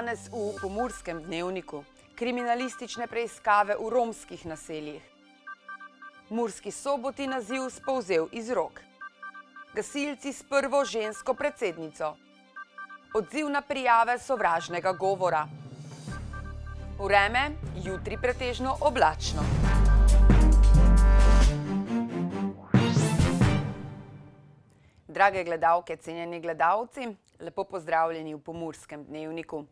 Danes v Pomurskem dnevniku. Kriminalistične preiskave v romskih naseljih. Murski Soboti naziv spolzel iz rok. Gasilci s prvo žensko predsednico. Odziv na prijave sovražnega govora. Vreme, jutri pretežno oblačno. Drage gledalke, cenjeni gledalci, lepo pozdravljeni v Pomurskem dnevniku.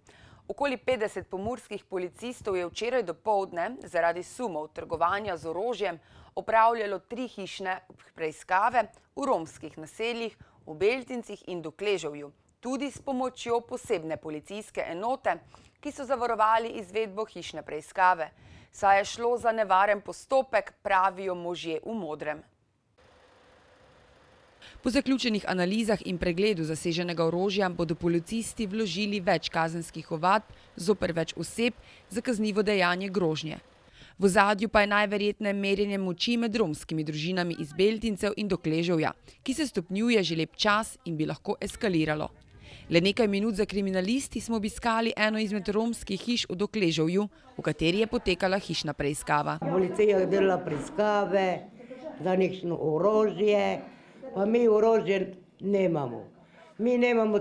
Okoli 50 pomurskih policistov je včeraj dopoldne zaradi sumov trgovanja z orožjem opravljalo 3 hišne preiskave v romskih naseljih v Beltincih in Dokleževju, tudi s pomočjo posebne policijske enote, ki so zavarovali izvedbo hišne preiskave. Saj je šlo za nevaren postopek, pravijo možje v modrem. Po zaključenih analizah in pregledu zaseženega orožja bodo policisti vložili več kazenskih ovadb zoper več oseb za kaznivo dejanje grožnje. V ozadju pa je najverjetneje merjenje moči med romskimi družinami iz Beltincev in Dokleževja, ki se stopnjuje že lep čas in bi lahko eskaliralo. Le nekaj minut za kriminalisti smo obiskali eno izmed romskih hiš v Dokleževju, v kateri je potekala hišna preiskava. Policija je delala preiskave za nekšno orožje, pa mi orožje nemamo. Mi nemamo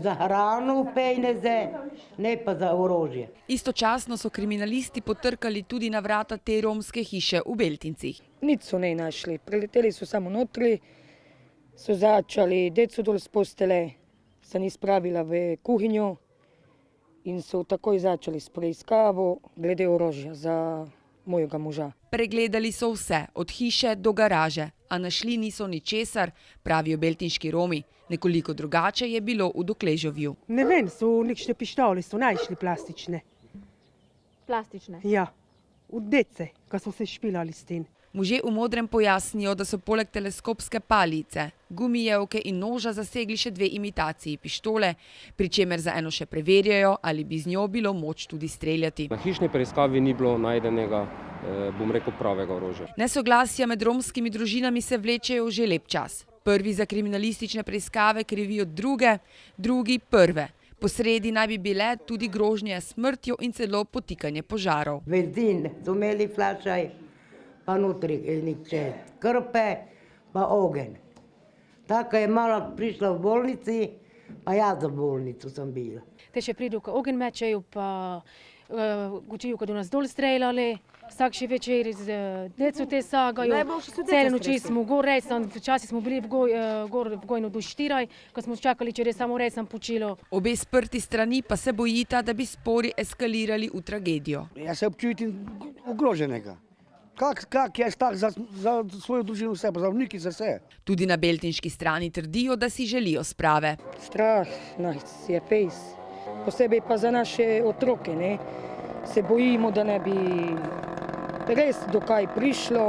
za hrano peneze, ne pa za orožje. Istočasno so kriminalisti potrkali tudi na vrata te romske hiše v Beltincih. Nič so ne našli, preleteli so samo notri, so začeli deco dol z postele, se ni spravila v kuhinjo in so takoj začeli s preiskavo glede orožja za mojega moža. Pregledali so vse, od hiše do garaže, a našli niso ničesar, pravijo beltinški Romi. Nekoliko drugače je bilo v Dokleževju. Ne vem, so nekšne pištole, so našli plastične. Plastične? Ja, v dece, ko so se špilali s tem. Možje v modrem pojasnijo, da so poleg teleskopske palice, gumijevke in noža zasegli še 2 imitaciji pištole, pri čemer za eno še preverjajo, ali bi z njo bilo moč tudi streljati. Na hišni preiskavi ni bilo najdenega, pravega orožja. Nesoglasja med romskimi družinami se vlečejo že lep čas. Prvi za kriminalistične preiskave krivijo druge, drugi prve. Posredi naj bi bile tudi grožnje s smrtjo in celo potikanje požarov. Benzin so imeli flašaj, pa notri nekče krpe, pa ogenj. Tako je mala prišla v bolnici, pa jaz za bolnico sem bila. Te še pridu, ko ogenj mečejo, pa učijo, kad u nas dol streljali, vsakši večer z decu te sagajo. Cele noči smo gor rejsan, včasih smo bili gor v Gojnu do 4, ko smo čakali, če res samo rejsan počilo. Obe sprti strani pa se bojita, da bi spori eskalirali v tragedijo. Ja se občutim ogroženega. Kak je tak za svojo družino vse, pa za vniki za vse. Tudi na beltinški strani trdijo, da si želijo sprave. Strah nas je fejs, posebej pa za naše otroke, ne. Se bojimo, da ne bi res do kaj prišlo,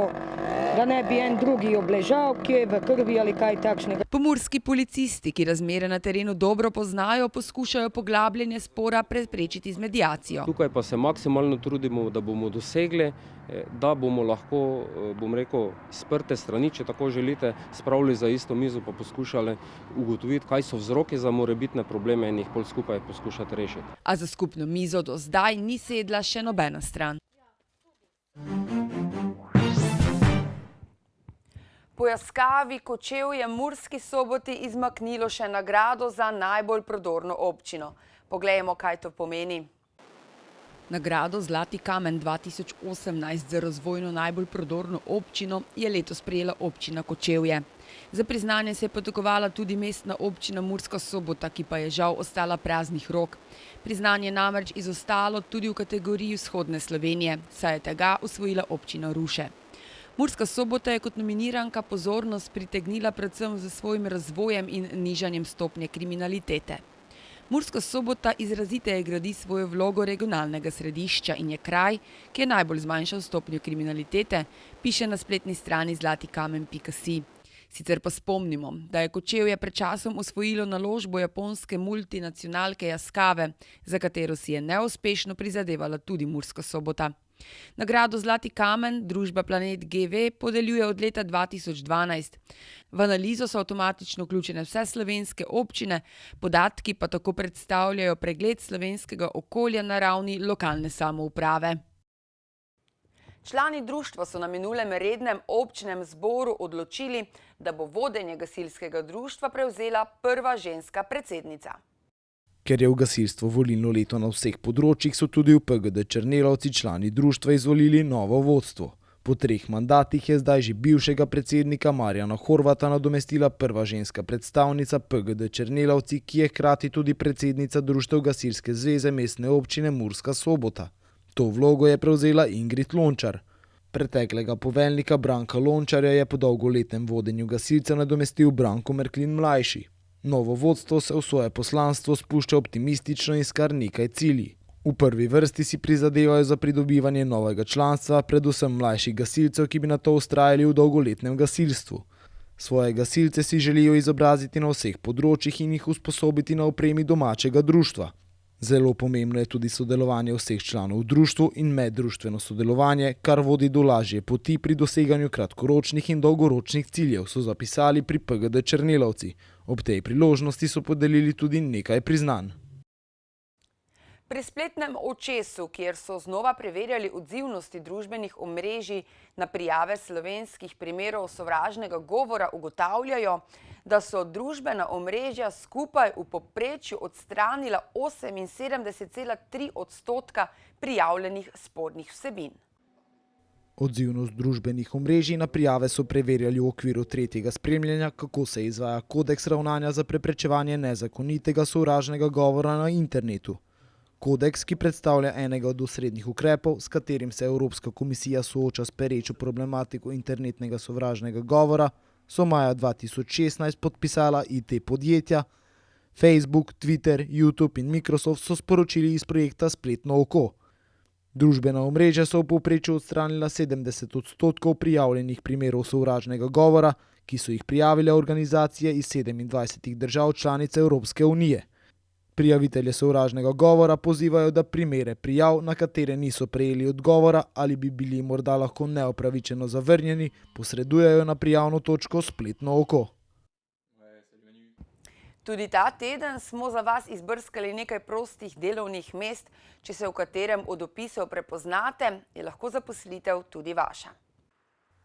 da ne bi en drugi obležal, ki je v krvi ali kaj takšnega. Pomurski policisti, ki razmere na terenu dobro poznajo, poskušajo poglabljenje spora preprečiti z mediacijo. Tukaj pa se maksimalno trudimo, da bomo dosegli, da bomo lahko, sprte strani, če tako želite, spravili za isto mizo, pa poskušali ugotoviti, kaj so vzroki za morebitne probleme in jih pol skupaj poskušati rešiti. A za skupno mizo do zdaj ni sedla še nobena stran. Po Jaskavi Kočevje Murski Soboti izmaknilo še nagrado za najbolj prodorno občino. Poglejmo, kaj to pomeni. Nagrado Zlati kamen 2018 za razvojno najbolj prodorno občino je letos prejela občina Kočevje. Za priznanje se je potegovala tudi mestna občina Murska Sobota, ki pa je žal ostala praznih rok. Priznanje je namreč izostalo tudi v kategoriji vzhodne Slovenije, saj je tega osvojila občina Ruše. Murska Sobota je kot nominiranka pozornost pritegnila predvsem z svojim razvojem in nižanjem stopnje kriminalitete. Murska Sobota izraziteje gradi svojo vlogo regionalnega središča in je kraj, ki je najbolj zmanjšal stopnjo kriminalitete, piše na spletni strani zlatikamen.si. Sicer pa spomnimo, da je Kočevje pred časom osvojilo naložbo japonske multinacionalke Jaskave, za katero si je neuspešno prizadevala tudi Murska Sobota. Nagrado Zlati kamen družba Planet GV podeljuje od leta 2012. V analizo so avtomatično vključene vse slovenske občine, podatki pa tako predstavljajo pregled slovenskega okolja na ravni lokalne samouprave. Člani društva so na minulem rednem občnem zboru odločili, da bo vodenje gasilskega društva prevzela prva ženska predsednica. Ker je v gasilstvo volilno leto na vseh področjih, so tudi v PGD Črnelovci člani društva izvolili novo vodstvo. Po 3 mandatih je zdaj že bivšega predsednika Marjana Horvata nadomestila prva ženska predstavnica PGD Črnelovci, ki je hkrati tudi predsednica Društev gasilske zveze mestne občine Murska Sobota. To vlogo je prevzela Ingrid Lončar. Preteklega poveljnika Branka Lončarja je po dolgoletnem vodenju gasilcev nadomestil Branko Merklin mlajši. Novo vodstvo se v svoje poslanstvo spušča optimistično in s kar nekaj cilji. V prvi vrsti si prizadevajo za pridobivanje novega članstva, predvsem mlajših gasilcev, ki bi na to vztrajali v dolgoletnem gasilstvu. Svoje gasilce si želijo izobraziti na vseh področjih in jih usposobiti na opremi domačega društva. Zelo pomembno je tudi sodelovanje vseh članov v društvu in meddruštveno sodelovanje, kar vodi do lažje poti pri doseganju kratkoročnih in dolgoročnih ciljev, so zapisali pri PGD Črnelovci. Ob tej priložnosti so podelili tudi nekaj priznanj. Pri spletnem očesu, kjer so znova preverjali odzivnosti družbenih omrežij na prijave slovenskih primerov sovražnega govora, ugotavljajo, da so družbena omrežja skupaj v povprečju odstranila 78,3% prijavljenih spornih vsebin. Odzivnost družbenih omrežij na prijave so preverjali v okviru 3. spremljanja, kako se izvaja kodeks ravnanja za preprečevanje nezakonitega sovražnega govora na internetu. Kodeks, ki predstavlja enega od osrednjih ukrepov, s katerim se Evropska komisija sooča s perečo problematiko internetnega sovražnega govora, so maja 2016 podpisala IT podjetja. Facebook, Twitter, YouTube in Microsoft so sporočili iz projekta Spletno oko. Družbena omrežja so v povprečju odstranila 70% prijavljenih primerov sovražnega govora, ki so jih prijavile organizacije iz 27 držav članic Evropske unije. Prijavitelje sovražnega govora pozivajo, da primere prijav, na katere niso prejeli odgovora ali bi bili morda lahko neopravičeno zavrnjeni, posredujejo na prijavno točko Spletno oko. Tudi ta teden smo za vas izbrskali nekaj prostih delovnih mest. Če se v katerem od opisov prepoznate, je lahko zaposlitev tudi vaša.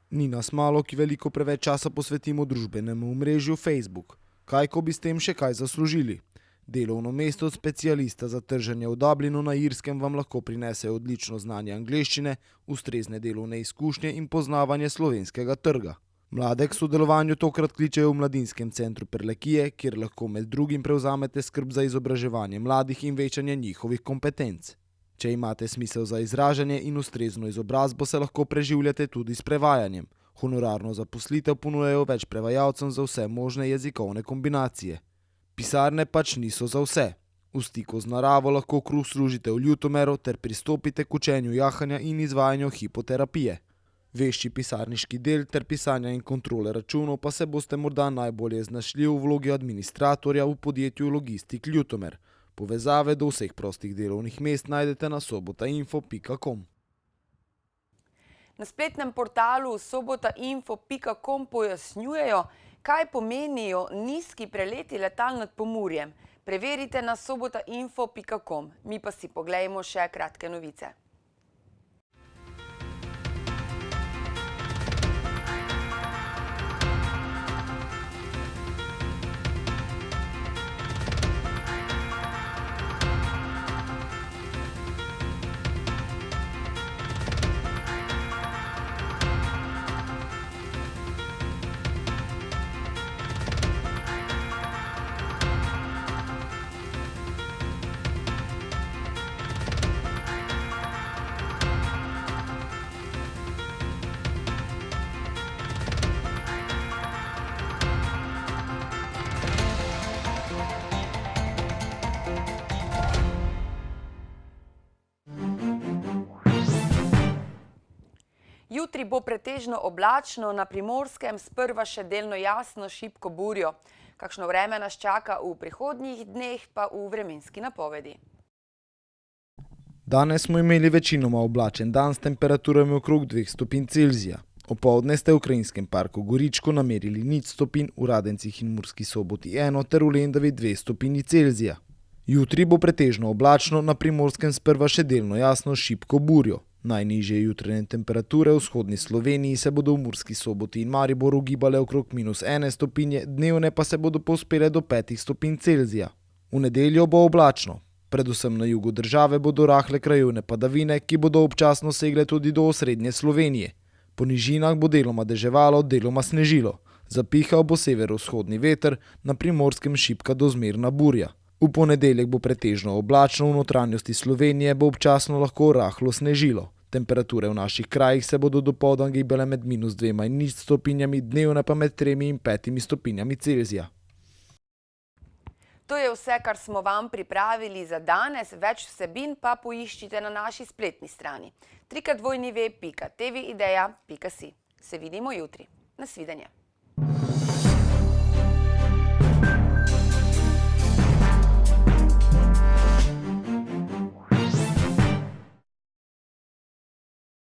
Ni nas malo, ki veliko preveč časa posvetimo družbenemu omrežju Facebook. Kaj, ko bi s tem še kaj zaslužili? Delovno mesto specialista za trženje v Dublinu na Irskem vam lahko prinese odlično znanje angleščine, ustrezne delovne izkušnje in poznavanje slovenskega trga. Mlade k sodelovanju tokrat kličejo v Mladinskem centru Prlekije, kjer lahko med drugim prevzamete skrb za izobraževanje mladih in večanje njihovih kompetenc. Če imate smisel za izražanje in ustrezno izobrazbo, se lahko preživljate tudi s prevajanjem. Honorarno zaposlitev ponujajo več prevajalcem za vse možne jezikovne kombinacije. Pisarne pač niso za vse. V stiku z naravo lahko kruh služite v Ljutomeru ter pristopite k učenju jahanja in izvajanju hipoterapije. Vešči pisarniški del ter pisanja in kontrole računov pa se boste morda najbolje znašli v vlogi administratorja v podjetju Logistik Ljutomer. Povezave do vseh prostih delovnih mest najdete na sobotainfo.com. Na spletnem portalu sobotainfo.com pojasnjujejo, kaj pomenijo nizki preleti letal nad Pomurjem. Preverite na sobotainfo.com. Mi pa si poglejmo še kratke novice. Jutri bo pretežno oblačno, na Primorskem sprva še delno jasno, šibko burjo. Kakšno vreme nas čaka v prihodnjih dneh, pa v vremenski napovedi. Danes smo imeli večinoma oblačen dan s temperaturami okrog 2 stopinj Celzija. Opoldne ste v Krajinskem parku Goričko namerili 0 stopinj, v Radencih in Murski Soboti 1 ter v Lendavi 2 stopinji Celzija. Jutri bo pretežno oblačno, na Primorskem sprva še delno jasno s šibko burjo. Najnižje jutranje temperature v vzhodni Sloveniji se bodo v Murski Soboti in Mariboru gibale okrog -1 stopinje, dnevne pa se bodo povzpele do 5 stopinj Celzija. V nedeljo bo oblačno. Predvsem na jugu države bodo rahle krajevne padavine, ki bodo občasno segle tudi do osrednje Slovenije. Po nižinah bo deloma deževalo, deloma snežilo. Zapihal bo severovzhodni veter, na Primorskem šibka do zmerna burja. V ponedeljek bo pretežno oblačno, v notranjosti Slovenije bo občasno lahko rahlo snežilo. Temperature v naših krajih se bodo dopoldan gibale med -2 in 0 stopinjami, dnevne pa med 3 in 5 stopinjami Celzija. To je vse, kar smo vam pripravili za danes, več vsebin pa poiščite na naši spletni strani www.tvideja.si. Se vidimo jutri. Nasvidenje.